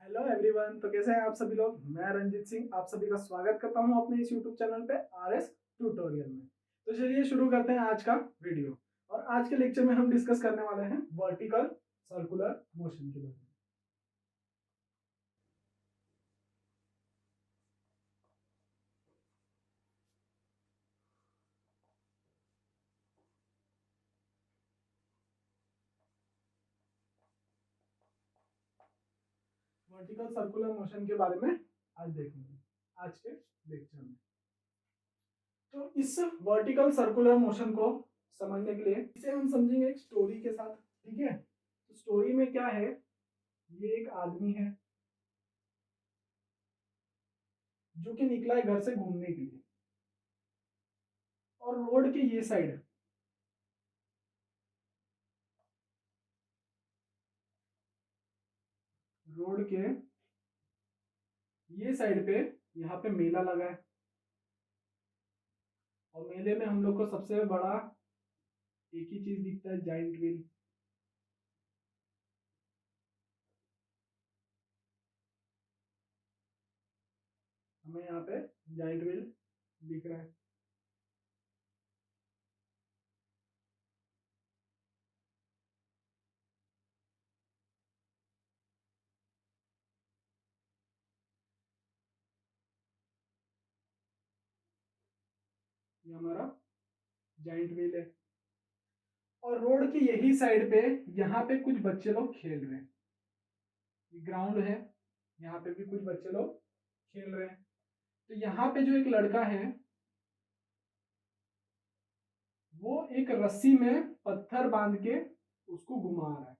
Hello everyone. तो कैसे हैं आप सभी लोग। मैं रंजीत सिंह आप सभी का स्वागत करता हूं अपने इस यूट्यूब चैनल पे आरएस ट्यूटोरियल में। तो चलिए शुरू करते हैं आज का वीडियो। और आज के लेक्चर में हम डिस्कस करने वाले हैं वर्टिकल सर्कुलर मोशन के बारे में। वर्टिकल सर्कुलर मोशन के बारे में आज देखेंगे आज के लेक्चर में। तो इस वर्टिकल सर्कुलर मोशन को समझने के लिए इसे हम समझेंगे एक स्टोरी के साथ। ठीक है, तो स्टोरी में क्या है, ये एक आदमी है जो कि निकला है घर से घूमने के लिए। और रोड के ये साइड, रोड के ये साइड पे यहाँ पे मेला लगा है। और मेले में हम लोग को सबसे बड़ा एक ही चीज दिखता है, जाइंट व्हील। हमें यहाँ पे जाइंट व्हील दिख रहा है। ये हमारा जाइंट व्हील है। और रोड की यही साइड पे यहाँ पे कुछ बच्चे लोग खेल रहे हैं। ये ग्राउंड है, यहाँ पे भी कुछ बच्चे लोग खेल रहे हैं। तो यहाँ पे जो एक लड़का है वो एक रस्सी में पत्थर बांध के उसको घुमा रहा है।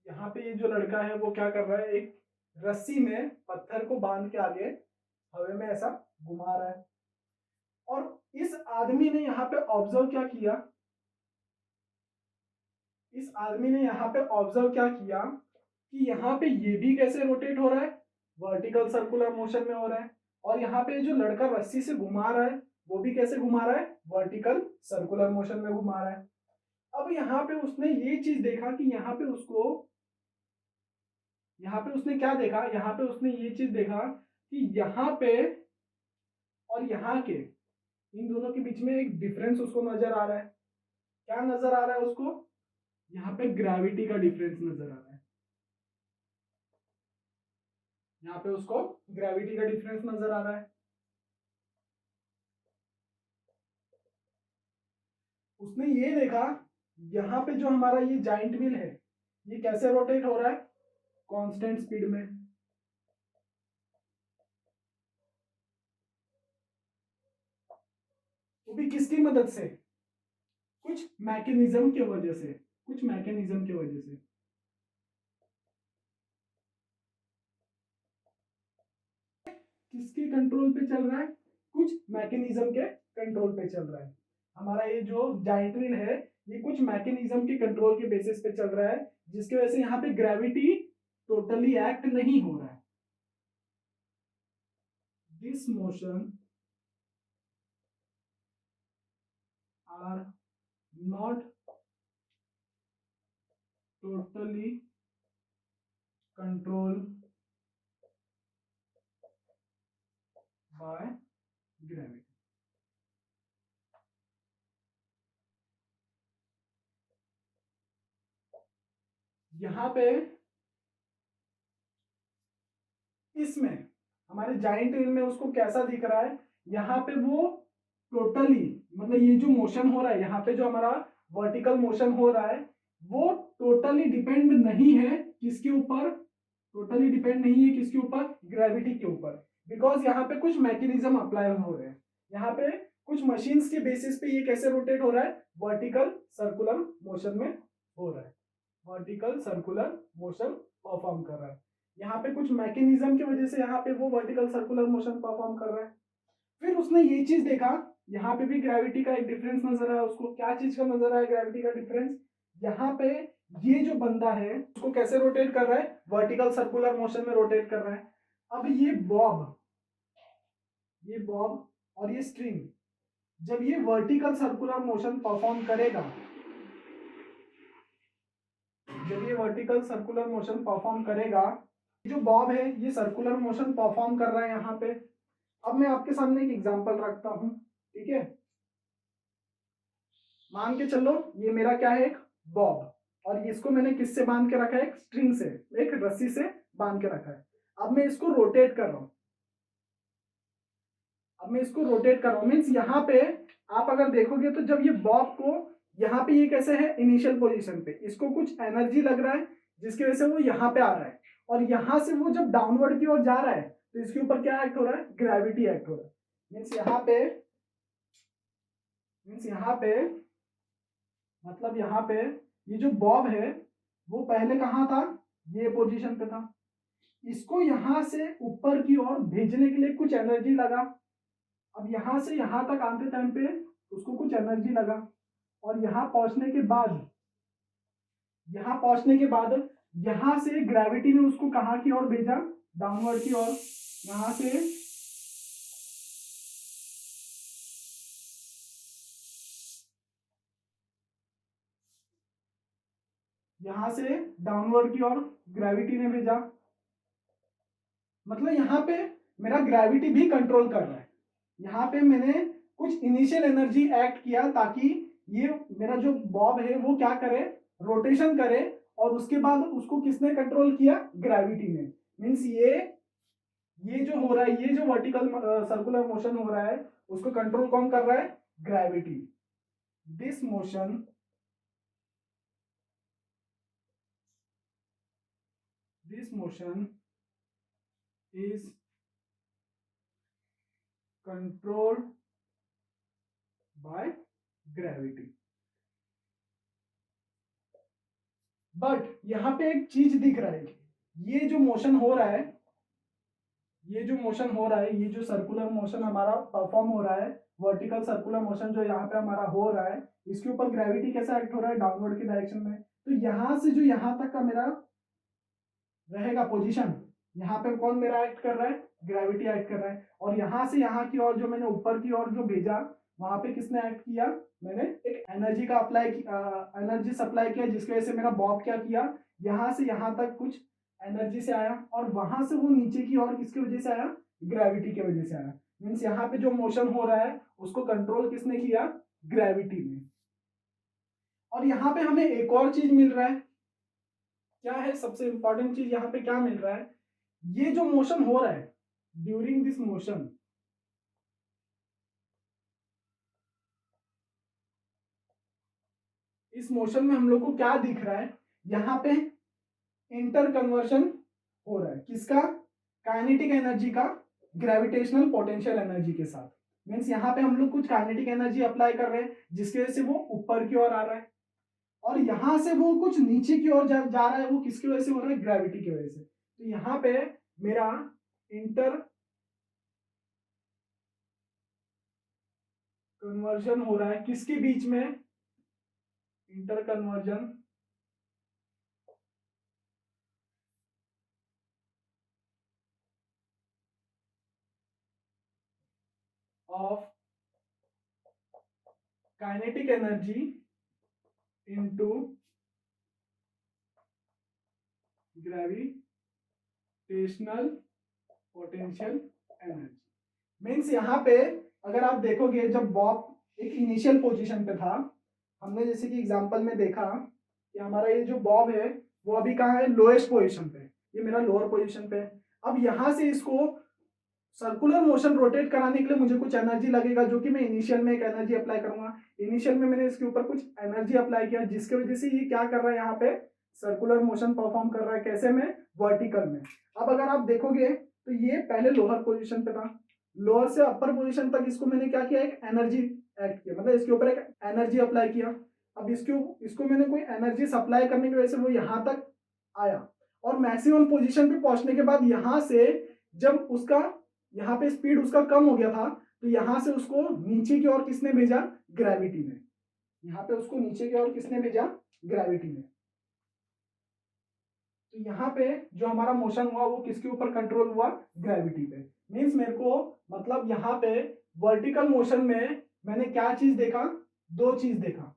यहाँ पे ये जो लड़का है वो क्या कर रहा है, एक रस्सी में पत्थर को बांध के आगे हवा में ऐसा घुमा रहा है। और इस आदमी ने यहाँ पे ऑब्जर्व क्या किया, इस आदमी ने यहाँ पे ऑब्जर्व क्या किया कि यहाँ पे ये भी कैसे रोटेट हो रहा है, वर्टिकल सर्कुलर मोशन में हो रहा है। और यहाँ पे जो लड़का रस्सी से घुमा रहा है वो भी कैसे घुमा रहा है, वर्टिकल सर्कुलर मोशन में घुमा रहा है। अब यहाँ पे उसने ये चीज देखा कि यहाँ पे उसको, यहाँ पे उसने क्या देखा, यहाँ पे उसने ये चीज देखा कि यहाँ पे और यहाँ के इन दोनों के बीच में एक डिफरेंस उसको नजर आ रहा है। क्या नजर आ रहा है उसको, यहाँ पे ग्रेविटी का डिफरेंस नजर आ रहा है। यहाँ पे उसको ग्रेविटी का डिफरेंस नजर आ रहा है। उसने ये देखा यहाँ पे जो हमारा ये जाइंट व्हील है ये कैसे रोटेट हो रहा है, कांस्टेंट स्पीड में। वो भी किसकी मदद से, कुछ मैकेनिज्म की वजह से, कुछ मैकेनिज्म की वजह से। किसके कंट्रोल पे चल रहा है, कुछ मैकेनिज्म के कंट्रोल पे चल रहा है। हमारा ये जो जाइंट व्हील है ये कुछ मैकेनिज्म के कंट्रोल के बेसिस पे चल रहा है, जिसकी वजह से यहाँ पे ग्रेविटी टोटली एक्ट नहीं हो रहा है। This motion are not totally control by gravity. यहाँ पे इसमें हमारे जाइंट व्हील में उसको कैसा दिख रहा है, यहाँ पे वो टोटली, मतलब ये जो मोशन हो रहा है यहाँ पे जो हमारा वर्टिकल मोशन हो रहा है वो टोटली डिपेंड नहीं है किसके ऊपर, टोटली डिपेंड नहीं है किसके ऊपर, ग्रेविटी के ऊपर। बिकॉज यहाँ पे कुछ मैकेनिज्म अप्लाई हो रहे हैं, यहाँ पे कुछ मशीन्स के बेसिस पे ये कैसे रोटेट हो रहा है, वर्टिकल सर्कुलर मोशन में हो रहा है, वर्टिकल सर्कुलर मोशन परफॉर्म कर रहा है। यहाँ पे कुछ मैकेनिज्म की वजह से यहाँ पे वो वर्टिकल सर्कुलर मोशन परफॉर्म कर रहा है। फिर उसने ये चीज देखा, यहाँ पे भी ग्रेविटी का एक डिफरेंस नजर आया उसको। क्या चीज का नजर आया, ग्रेविटी का डिफरेंस। यहाँ पे ये जो बंदा है उसको कैसे रोटेट कर रहा है, वर्टिकल सर्कुलर मोशन में रोटेट कर रहा है। अब ये बॉब और ये स्ट्रिंग जब ये वर्टिकल सर्कुलर मोशन परफॉर्म करेगा, जब ये वर्टिकल सर्कुलर मोशन परफॉर्म करेगा। जो बॉब है ये सर्कुलर मोशन परफॉर्म कर रहा है यहाँ पे। अब मैं आपके सामने एक एग्जांपल रखता हूँ, ठीक है। मान के चलो ये मेरा क्या है, एक बॉब, और इसको मैंने किससे बांध के रखा है, एक स्ट्रिंग से, एक रस्सी से बांध के रखा है। अब मैं इसको रोटेट कर रहा हूँ, मीन्स यहाँ पे आप अगर देखोगे तो जब ये बॉब को यहाँ पे, ये कैसे है इनिशियल पोजीशन पे, इसको कुछ एनर्जी लग रहा है जिसकी वजह से वो यहाँ पे आ रहा है, और यहाँ से वो जब डाउनवर्ड की ओर जा रहा है तो इसके ऊपर क्या एक्ट हो रहा है, ग्रेविटी एक्ट हो रहा है। मीन्स यहाँ पे मतलब यहाँ पे ये जो बॉब है वो पहले कहाँ था, ये पोजीशन पे था। इसको यहाँ से ऊपर की ओर भेजने के लिए कुछ एनर्जी लगा। अब यहाँ से यहाँ तक आते टाइम पे उसको कुछ एनर्जी लगा, और यहाँ पहुंचने के यहाँ से ग्रेविटी ने उसको कहाँ की ओर भेजा, डाउनवर्ड की ओर। यहाँ से डाउनवर्ड की ओर ग्रेविटी ने भेजा। मतलब यहाँ पे मेरा ग्रेविटी भी कंट्रोल कर रहा है। यहाँ पे मैंने कुछ इनिशियल एनर्जी एक्ट किया ताकि ये मेरा जो बॉब है वो क्या करे, रोटेशन करे, और उसके बाद उसको किसने कंट्रोल किया, ग्रेविटी ने। मीन्स ये जो हो रहा है, ये जो वर्टिकल सर्कुलर मोशन हो रहा है उसको कंट्रोल कौन कर रहा है, gravity. This motion is controlled by gravity। But यहाँ पे एक चीज दिख रहा है, ये जो मोशन हो रहा है, ये जो सर्कुलर मोशन हमारा परफॉर्म हो रहा है, वर्टिकल सर्कुलर मोशन जो यहाँ पे हमारा हो रहा है, इसके ऊपर ग्रेविटी कैसा एक्ट हो रहा है, डाउनवर्ड की डायरेक्शन में। तो यहाँ से जो यहाँ तक का मेरा रहेगा पोजीशन, यहाँ पे कौन मेरा एक्ट कर रहा है, ग्रेविटी एक्ट कर रहा है। और यहाँ से यहाँ की ओर जो मैंने ऊपर की ओर जो भेजा, वहां पे किसने एक्ट किया, मैंने एक एनर्जी सप्लाई किया, जिसकी वजह से मेरा बॉब क्या किया, यहाँ से यहाँ तक कुछ एनर्जी से आया, और वहां से वो नीचे की ओर किसकी वजह से आया, ग्रेविटी की वजह से आया। मीन्स यहाँ पे जो मोशन हो रहा है उसको कंट्रोल किसने किया, ग्रेविटी ने। और यहाँ पे हमें एक और चीज मिल रहा है, क्या है सबसे इंपॉर्टेंट चीज यहाँ पे क्या मिल रहा है, ये जो मोशन हो रहा है ड्यूरिंग दिस मोशन, इस मोशन में हम लोग को क्या दिख रहा है, यहाँ पे इंटर कन्वर्शन हो रहा है, किसका, काइनेटिक एनर्जी का ग्रेविटेशनल पोटेंशियल एनर्जी के साथ। मीन्स यहाँ पे हम लोग कुछ काइनेटिक एनर्जी अप्लाई कर रहे हैं जिसकी वजह से वो ऊपर की ओर आ रहा है, और यहाँ से वो कुछ नीचे की ओर जा रहा है, वो किसकी वजह से हो रहा है, ग्रेविटी की वजह से। तो यहाँ पे मेरा इंटर कन्वर्जन हो रहा है किसके बीच में, inter conversion of kinetic energy into gravitational potential energy. Means यहाँ पे अगर आप देखोगे, जब बॉब एक इनिशियल पोजीशन पे था, हमने जैसे कि एग्जांपल में देखा कि हमारा ये जो बॉब है वो अभी कहाँ है, लोएस्ट पोजीशन पे, ये मेरा लोअर पोजीशन पे है। अब यहाँ से इसको सर्कुलर मोशन रोटेट कराने के लिए मुझे कुछ एनर्जी लगेगा, जो कि मैं इनिशियल में एक एनर्जी अप्लाई करूंगा। इनिशियल में मैंने इसके ऊपर कुछ एनर्जी अप्लाई किया, जिसके वजह से ये क्या कर रहा है, यहाँ पे सर्कुलर मोशन परफॉर्म कर रहा है, कैसे में, वर्टिकल में। अब अगर आप देखोगे तो ये पहले लोअर पोजीशन पे था, लोअर से अपर पोजीशन तक इसको मैंने क्या किया, एक एनर्जी एक्ट किया, मतलब इसके ऊपर एक एनर्जी अप्लाई किया। अब इसको मैंने कोई एनर्जी सप्लाई करने की वजह से वो यहाँ तक आया, और मैक्सिमम पोजीशन पे पहुंचने के बाद यहाँ से जब उसका यहाँ पे स्पीड उसका कम हो गया था, तो यहाँ से उसको नीचे की ओर किसने भेजा, ग्रेविटी ने। यहाँ पे उसको नीचे की ओर किसने भेजा, ग्रेविटी ने। तो यहाँ पे जो हमारा मोशन हुआ वो किसके ऊपर कंट्रोल हुआ, ग्रेविटी पे। मीन्स मेरे को मतलब यहाँ पे वर्टिकल मोशन में मैंने क्या चीज देखा, दो चीज देखा।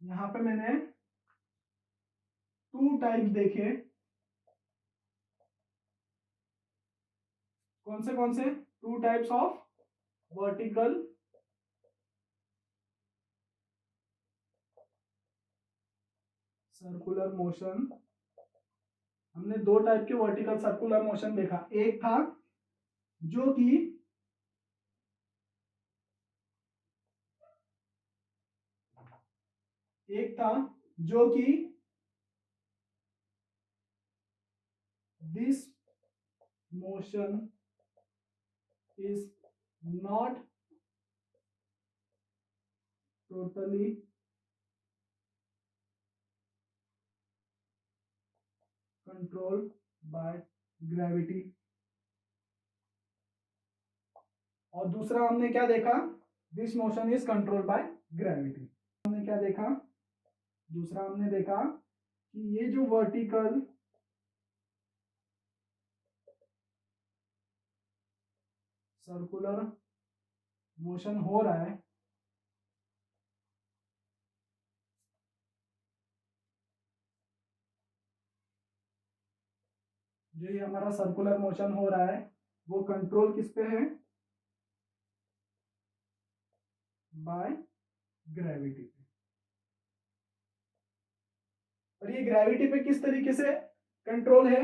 यहाँ पे मैंने 2 टाइप देखे। कौन से 2 types of vertical circular motion. हमने 2 टाइप के वर्टिकल सर्कुलर मोशन देखा। एक था जो कि this motion is not totally controlled by gravity. और दूसरा हमने क्या देखा, this motion is controlled by gravity. हमने क्या देखा, दूसरा हमने देखा कि ये जो वर्टिकल सर्कुलर मोशन हो रहा है, जो ये हमारा सर्कुलर मोशन हो रहा है, वो कंट्रोल किस पे है, बाय ग्रेविटी पे। और ये ग्रेविटी पे किस तरीके से कंट्रोल है,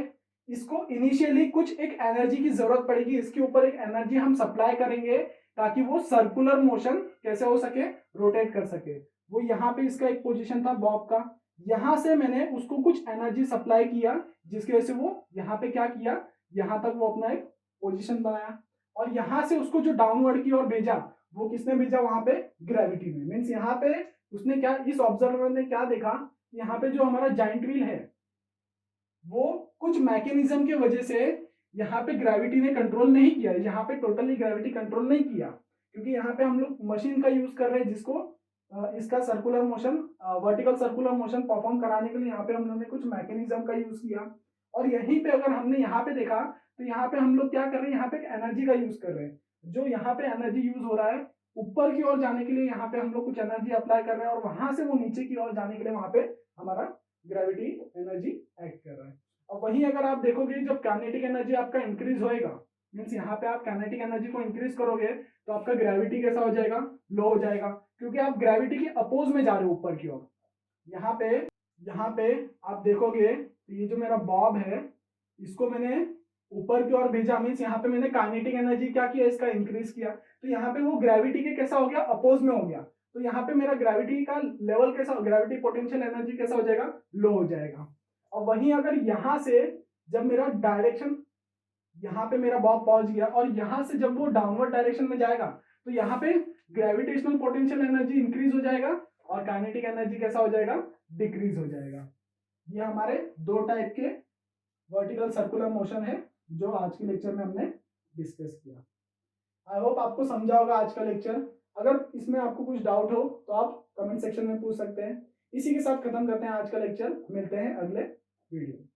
इसको इनिशियली कुछ एक एनर्जी की जरूरत पड़ेगी, इसके ऊपर एक एनर्जी हम सप्लाई करेंगे ताकि वो सर्कुलर मोशन कैसे हो सके, रोटेट कर सके। वो यहाँ पे इसका एक पोजीशन था बॉब का, यहां से मैंने उसको कुछ एनर्जी सप्लाई किया जिसकी वजह से वो यहाँ पे क्या किया, यहां तक वो अपना एक पोजीशन बनाया। और यहां से उसको जो डाउनवर्ड की ओर भेजा, वो किसने भेजा, वहां पे ग्रेविटी ने। मीन्स यहाँ पे उसने क्या, इस ऑब्जर्वर ने क्या देखा, यहाँ पे जो हमारा जाइंट व्हील है वो कुछ मैकेनिज्म के वजह से यहाँ पे ग्रेविटी ने कंट्रोल नहीं किया, यहाँ पे टोटली ग्रेविटी कंट्रोल नहीं किया, क्योंकि यहाँ पे हम लोग मशीन का यूज कर रहे हैं जिसको इसका circular motion, vertical circular motion perform कराने के लिए यहाँ पे हम लोग ने कुछ मैकेनिज्म का यूज किया। और यहीं पे अगर हमने यहाँ पे देखा तो यहाँ पे हम लोग क्या कर रहे हैं, यहाँ पे एनर्जी का यूज कर रहे हैं। जो यहाँ पे एनर्जी यूज हो रहा है ऊपर की ओर जाने के लिए, यहाँ पे हम लोग कुछ एनर्जी अप्लाई कर रहे हैं और वहां से वो नीचे की ओर जाने के लिए वहां पे हमारा ग्रेविटी एनर्जी एक्ट कर रहा है। और वहीं अगर आप देखोगे जब काइनेटिक एनर्जी आपका इंक्रीज होएगा, मीन्स यहाँ पे आप काइनेटिक एनर्जी को इंक्रीज करोगे तो आपका ग्रेविटी कैसा हो जाएगा, लो हो जाएगा, क्योंकि आप ग्रेविटी के अपोज में जा रहे हो ऊपर की ओर। यहाँ पे आप देखोगे तो ये जो मेरा बॉब है इसको मैंने ऊपर की ओर भेजा, मीन्स यहाँ पे मैंने काइनेटिक एनर्जी क्या किया, इसका इंक्रीज किया, तो यहाँ पे वो ग्रेविटी के कैसा हो गया, अपोज में हो गया। तो यहाँ पे मेरा ग्रेविटी का लेवल कैसा, ग्रेविटी पोटेंशियल एनर्जी कैसा हो जाएगा, लो हो जाएगा। और वहीं अगर यहाँ से जब मेरा डायरेक्शन, यहाँ पे मेरा बॉब पहुंच गया और यहाँ से जब वो डाउनवर्ड डायरेक्शन में जाएगा तो यहाँ पे ग्रेविटेशनल पोटेंशियल एनर्जी इंक्रीज हो जाएगा और काइनेटिक एनर्जी कैसा हो जाएगा, डिक्रीज हो जाएगा। ये हमारे 2 टाइप के वर्टिकल सर्कुलर मोशन है जो आज के लेक्चर में हमने डिस्कस किया। आई होप आपको समझा होगा आज का लेक्चर। अगर इसमें आपको कुछ डाउट हो तो आप कमेंट सेक्शन में पूछ सकते हैं। इसी के साथ खत्म करते हैं आज का लेक्चर, मिलते हैं अगले वीडियो।